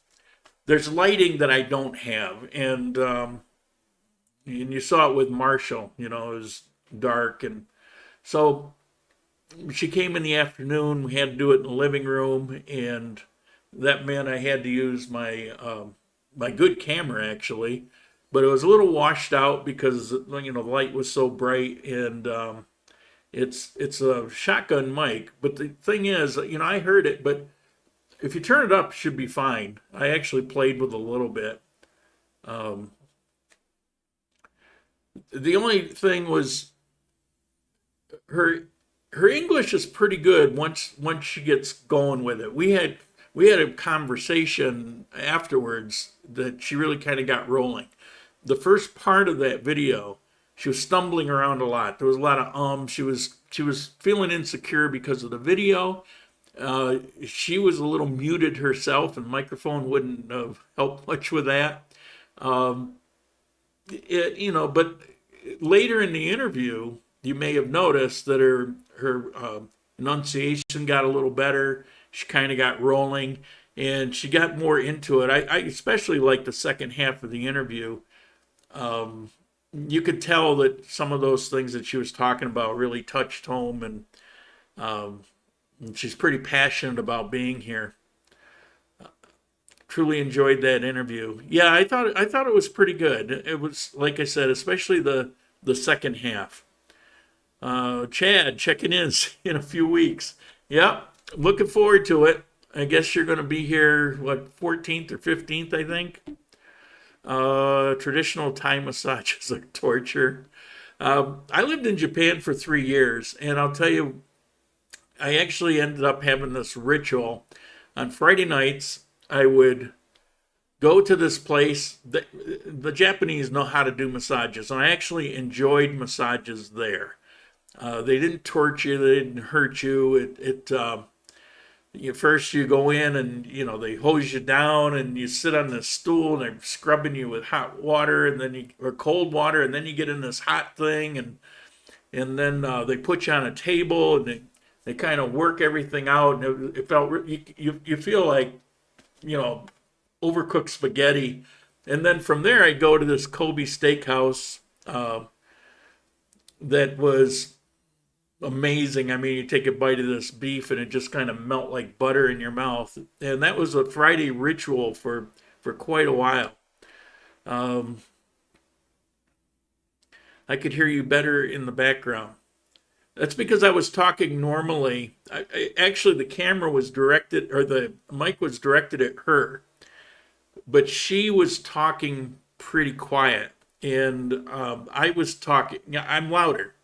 there's lighting that I don't have, and you saw it with Marshall. It was dark, and so she came in the afternoon. We had to do it in the living room, and that meant I had to use my good camera actually, but it was a little washed out because the light was so bright, and it's a shotgun mic. But the thing is, I heard it, but if you turn it up, it should be fine. I actually played with a little bit. The only thing was her English is pretty good once she gets going with it. We had a conversation afterwards that she really kind of got rolling. The first part of that video, she was stumbling around a lot. There was a lot of She was feeling insecure because of the video, She was a little muted herself, and microphone wouldn't have helped much with that. Um, but later in the interview, you may have noticed that her enunciation got a little better. She kind of got rolling, and she got more into it. I especially like the second half of the interview. You could tell that some of those things that she was talking about really touched home, and she's pretty passionate about being here. Truly enjoyed that interview. Yeah, I thought it was pretty good. It was, like I said, especially the second half. Chad checking in a few weeks. Yep, looking forward to it. I guess you're going to be here, what, 14th or 15th, I think. Traditional Thai massages are torture. I lived in Japan for 3 years, and I'll tell you, I actually ended up having this ritual. On Friday nights, I would go to this place. The Japanese know how to do massages, and I actually enjoyed massages there. They didn't torture you, they didn't hurt you. First you go in and they hose you down and you sit on this stool and they're scrubbing you with hot water or cold water, and then you get in this hot thing and then they put you on a table and they kind of work everything out, and it felt you feel like overcooked spaghetti. And then from there I go to this Kobe steakhouse that was amazing. I mean, you take a bite of this beef and it just kind of melt like butter in your mouth. And that was a Friday ritual for quite a while. I could hear you better in the background. That's because I was talking normally. Actually, the camera was directed, or the mic was directed at her, but she was talking pretty quiet, and I was talking. Yeah, I'm louder.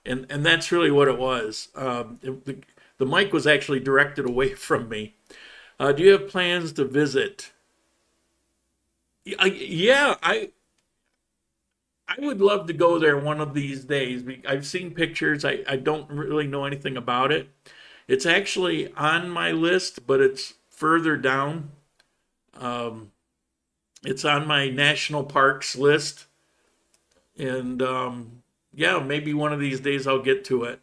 And that's really what it was. The mic was actually directed away from me. Do you have plans to visit? I would love to go there one of these days. I've seen pictures. I don't really know anything about it. It's actually on my list, but it's further down. It's on my national parks list. And yeah, maybe one of these days I'll get to it.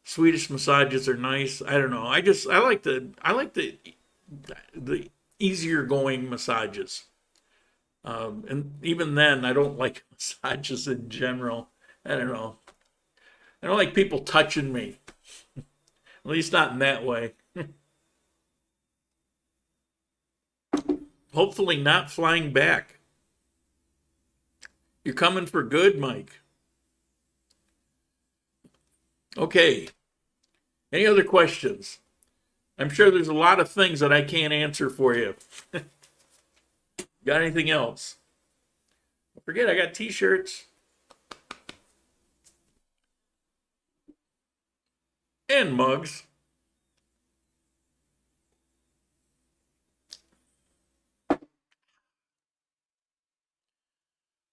Swedish massages are nice. I don't know. I like the easier going massages. And even then, I don't like massages in general. I don't know. I don't like people touching me. At least not in that way. Hopefully not flying back. You're coming for good, Mike. Okay. Any other questions? I'm sure there's a lot of things that I can't answer for you. Got anything else? Don't forget, I got t-shirts. And mugs.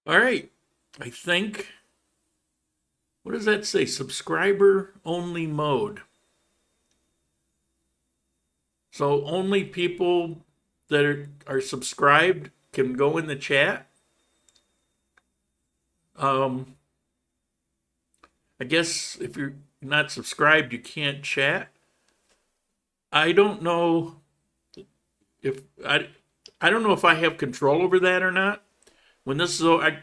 All right. I think, what does that say? Subscriber only mode. So only people that are subscribed can go in the chat. I guess if you're not subscribed, you can't chat. I don't know if I don't know if I have control over that or not. When this is, I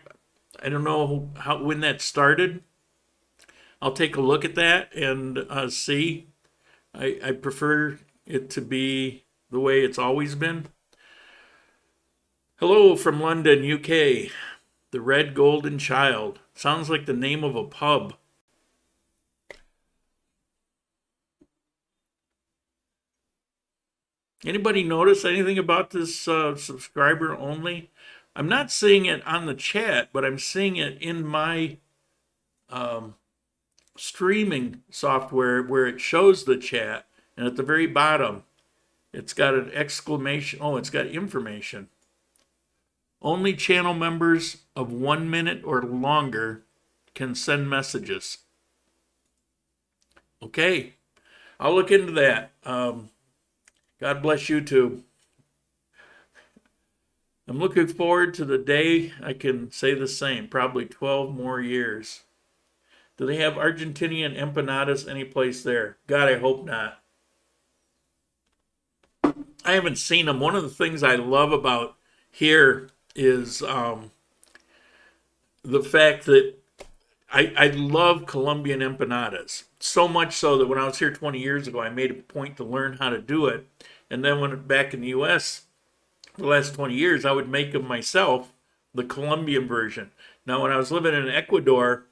don't know when that started. I'll take a look at that and see. I prefer it to be the way it's always been. Hello from London, UK. The Red Golden Child. Sounds like the name of a pub. Anybody notice anything about this subscriber only? I'm not seeing it on the chat, but I'm seeing it in my streaming software where it shows the chat. And at the very bottom, it's got an exclamation. Oh, it's got information. Only channel members of 1 minute or longer can send messages. Okay, I'll look into that. God bless YouTube. I'm looking forward to the day I can say the same. Probably 12 more years. Do they have Argentinian empanadas any place there? God, I hope not. I haven't seen them. One of the things I love about here is the fact that I love Colombian empanadas. So much so that when I was here 20 years ago, I made a point to learn how to do it. And then when back in the U.S., the last 20 years, I would make them myself, the Colombian version. Now, when I was living in Ecuador,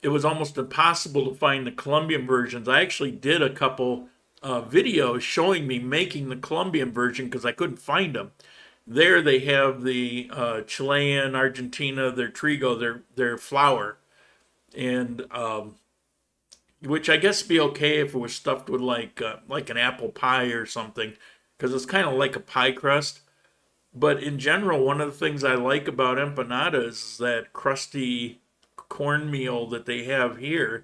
it was almost impossible to find the Colombian versions. I actually did a couple videos showing me making the Colombian version because I couldn't find them. There they have the Chilean, Argentina, their trigo, their flour, and which I guess be okay if it was stuffed with like an apple pie or something, because it's kind of like a pie crust. But in general, one of the things I like about empanadas is that crusty cornmeal that they have here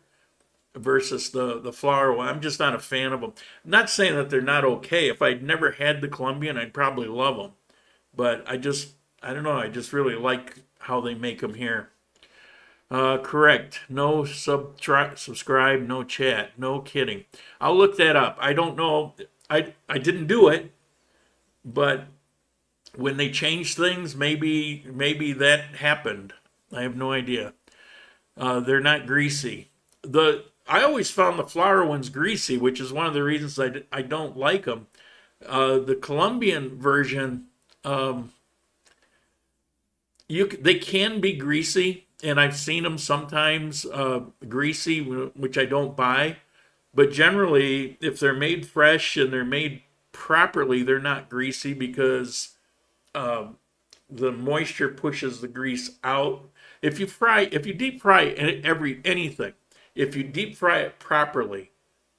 versus the flour one. I'm just not a fan of them. I'm not saying that they're not okay. If I'd never had the Colombian, I'd probably love them. But I don't know. I just really like how they make them here. Correct. No subscribe, no chat. No kidding. I'll look that up. I don't know. I didn't do it, but when they changed things, maybe that happened. I have no idea. They're not greasy. I always found the flour ones greasy, which is one of the reasons I don't like them. The Colombian version, they can be greasy, and I've seen them sometimes greasy, which I don't buy. But generally, if they're made fresh and they're made properly, they're not greasy because the moisture pushes the grease out. If you deep fry anything, if you deep fry it properly,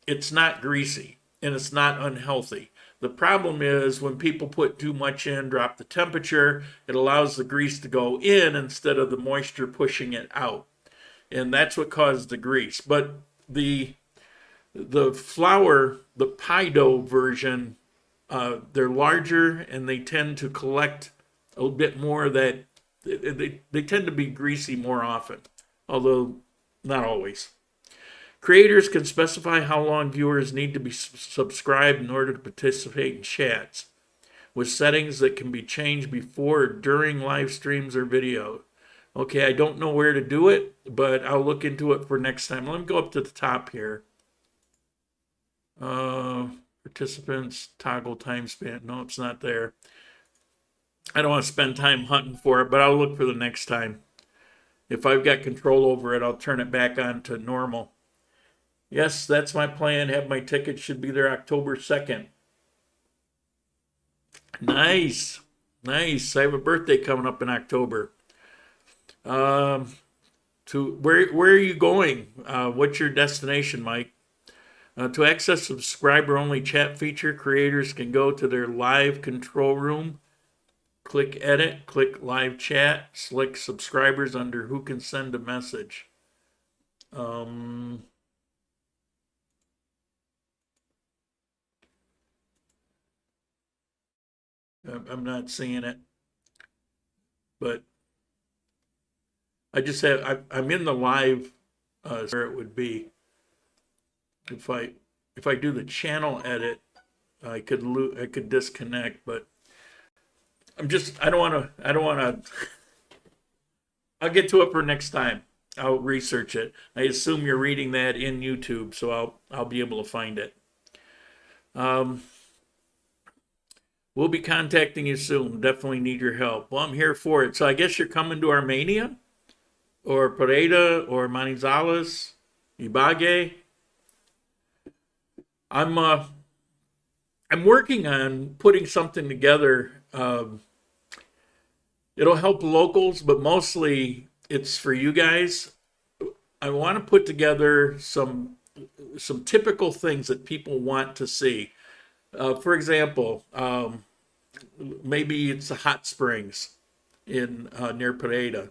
it's not greasy and it's not unhealthy. The problem is when people put too much in, drop the temperature, it allows the grease to go in instead of the moisture pushing it out. And that's what caused the grease. But the flour, the pie dough version, they're larger and they tend to collect a little bit more of that. They tend to be greasy more often, although not always. Creators can specify how long viewers need to be subscribed in order to participate in chats, with settings that can be changed before or during live streams or video. Okay, I don't know where to do it, but I'll look into it for next time. Let me go up to the top here. Participants, toggle time span. No, it's not there. I don't want to spend time hunting for it, but I'll look for the next time. If I've got control over it, I'll turn it back on to normal. Yes, that's my plan. Have my ticket. Should be there October 2nd. Nice. Nice. I have a birthday coming up in October. To where are you going? What's your destination, Mike? To access subscriber-only chat feature, creators can go to their live control room, click edit, click live chat, select subscribers under who can send a message. I'm not seeing it, but I'm in the live where it would be. If I do the channel edit, I could disconnect, but I don't want to. I'll get to it for next time. I'll research it. I assume you're reading that in YouTube, so I'll be able to find it. We'll be contacting you soon. Definitely need your help. Well, I'm here for it. So I guess you're coming to Armenia, or Pareda, or Manizales, Ibagué. I'm working on putting something together. It'll help locals, but mostly it's for you guys. I want to put together some typical things that people want to see. For example, maybe it's the hot springs in near Pareda,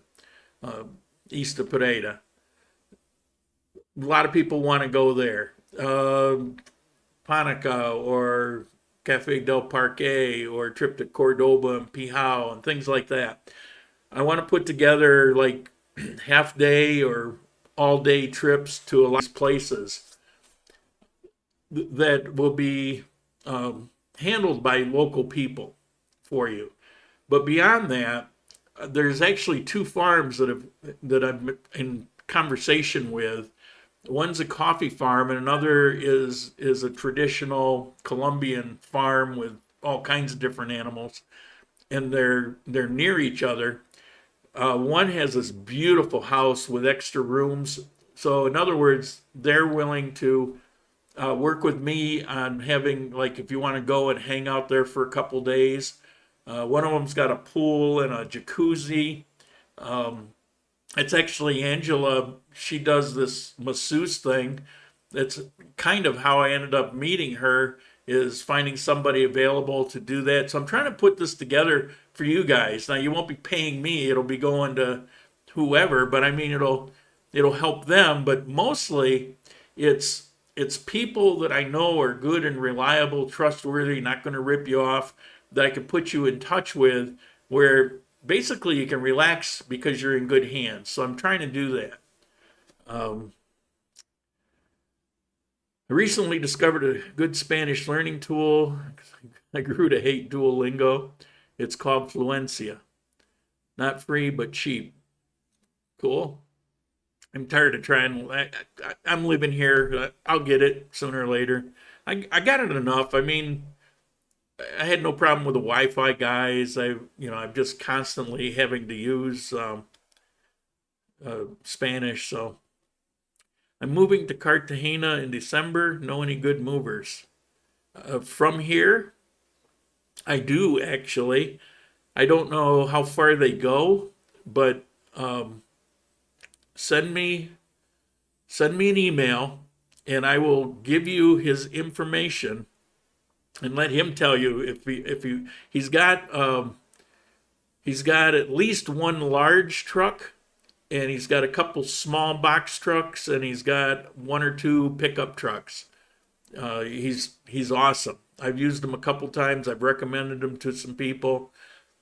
east of Pareda. A lot of people want to go there. Hanukkah or Cafe del Parque or a trip to Cordoba and Pijao and things like that. I want to put together like half day or all day trips to a lot of these places that will be handled by local people for you. But beyond that, there's actually two farms that I'm in conversation with. One's a coffee farm, and another is a traditional Colombian farm with all kinds of different animals, and they're near each other. One has this beautiful house with extra rooms. So in other words, they're willing to work with me on having, like, if you want to go and hang out there for a couple days. One of them's got a pool and a jacuzzi. It's actually Angela. She does this masseuse thing. That's kind of how I ended up meeting her, is finding somebody available to do that. So I'm trying to put this together for you guys. Now, you won't be paying me. It'll be going to whoever, but I mean, it'll help them. But mostly it's people that I know are good and reliable, trustworthy, not going to rip you off, that I can put you in touch with, where basically you can relax because you're in good hands. So I'm trying to do that. I recently discovered a good Spanish learning tool. I grew to hate Duolingo. It's called Fluencia. Not free, but cheap. Cool. I'm tired of trying. I'm living here. I'll get it sooner or later. I got it enough. I mean, I had no problem with the Wi-Fi guys. I'm just constantly having to use Spanish. So I'm moving to Cartagena in December. Know any good movers? From here, I do actually. I don't know how far they go, but send me an email, and I will give you his information and let him tell you if he's got at least one large truck, and he's got a couple small box trucks, and he's got one or two pickup trucks. He's awesome. I've used him a couple times. I've recommended him to some people.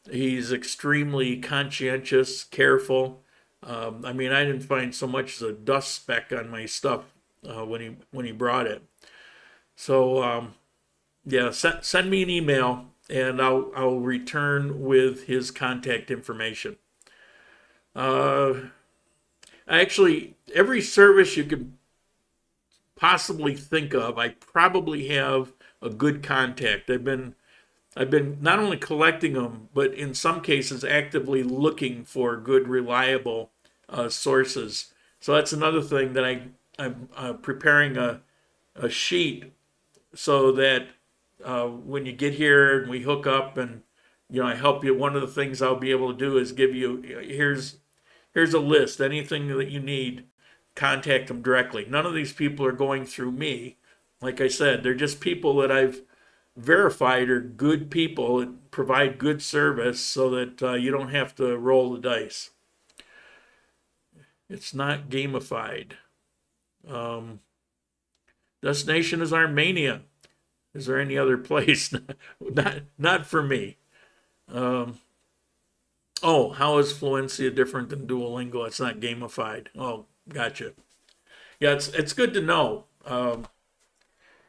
He's extremely conscientious, careful. I mean, I didn't find so much as a dust speck on my stuff when he brought it. So yeah, send me an email, and I'll return with his contact information. Actually, every service you could possibly think of, I probably have a good contact. I've been not only collecting them, but in some cases actively looking for good, reliable sources. So that's another thing that I'm preparing a sheet so that when you get here and we hook up and I help you. One of the things I'll be able to do is give you, here's a list. Anything that you need, contact them directly. None of these people are going through me. Like I said, they're just people that I've verified are good people and provide good service, so that you don't have to roll the dice. It's not gamified. Destination is Armenia. Is there any other place? Not for me. How is Fluencia different than Duolingo? It's not gamified. Oh, gotcha. Yeah, it's good to know.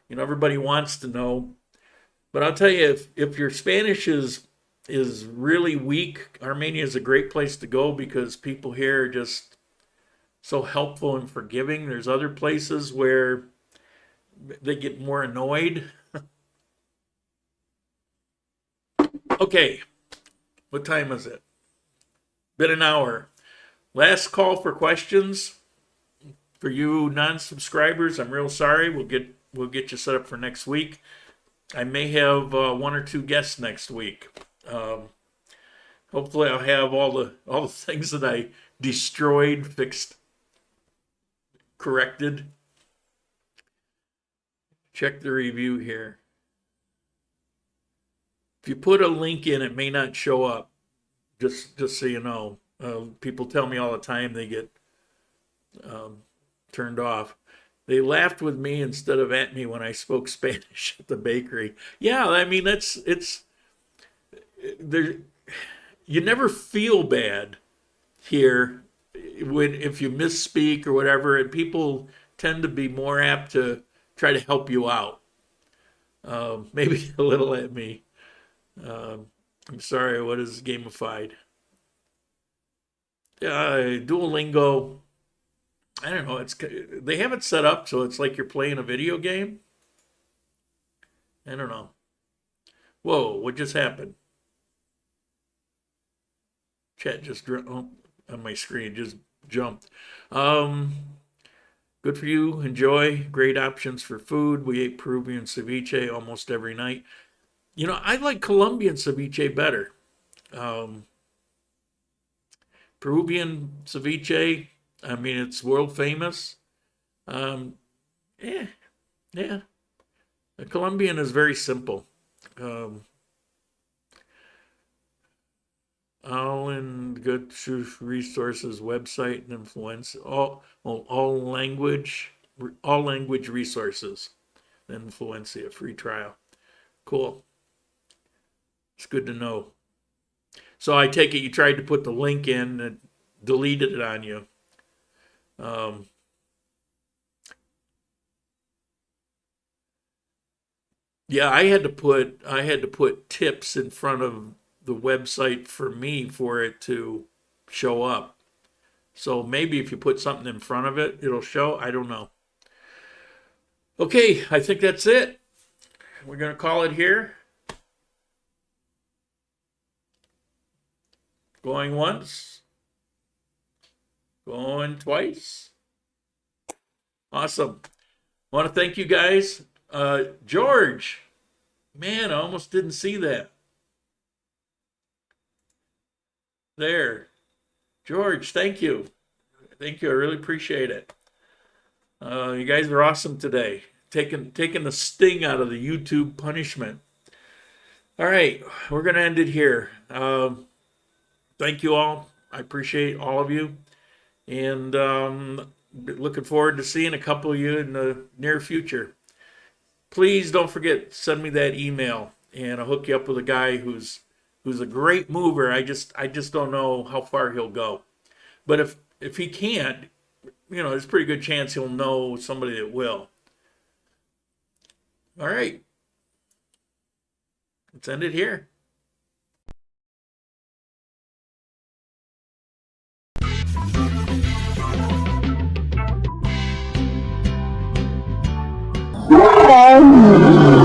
Everybody wants to know. But I'll tell you, if your Spanish is really weak, Armenia is a great place to go, because people here are just so helpful and forgiving. There's other places where they get more annoyed. Okay, what time is it? Been an hour. Last call for questions. For you non-subscribers, I'm real sorry. We'll get you set up for next week. I may have one or two guests next week. Hopefully, I'll have all the things that I destroyed fixed, corrected. Check the review here. If you put a link in, it may not show up. Just so you know, people tell me all the time they get turned off. They laughed with me instead of at me when I spoke Spanish at the bakery. Yeah, I mean it's there. You never feel bad here if you misspeak or whatever, and people tend to be more apt to try to help you out. Maybe a little at me. I'm sorry. What is gamified? Duolingo. I don't know. They have it set up so it's like you're playing a video game. I don't know. Whoa! What just happened? Chat just on my screen just jumped. Good for you. Enjoy. Great options for food. We ate Peruvian ceviche almost every night. You know, I like Colombian ceviche better. Peruvian ceviche, I mean, it's world famous. Yeah. The Colombian is very simple. All in good resources, website and influence, all language resources, Influencia, free trial. Cool. It's good to know. So I take it you tried to put the link in and deleted it on you. Yeah, I had to put tips in front of the website for me for it to show up. So maybe if you put something in front of it, it'll show. I don't know. Okay, I think that's it. We're going to call it here. Going once. Going twice. Awesome. I want to thank you guys. George, man, I almost didn't see that. There. George, thank you. Thank you. I really appreciate it. You guys are awesome today. Taking the sting out of the YouTube punishment. All right, we're going to end it here. Thank you all. I appreciate all of you. And looking forward to seeing a couple of you in the near future. Please don't forget, send me that email, and I'll hook you up with a guy who's a great mover. I just don't know how far he'll go. But if he can't, you know, there's a pretty good chance he'll know somebody that will. All right. Let's end it here. Wow.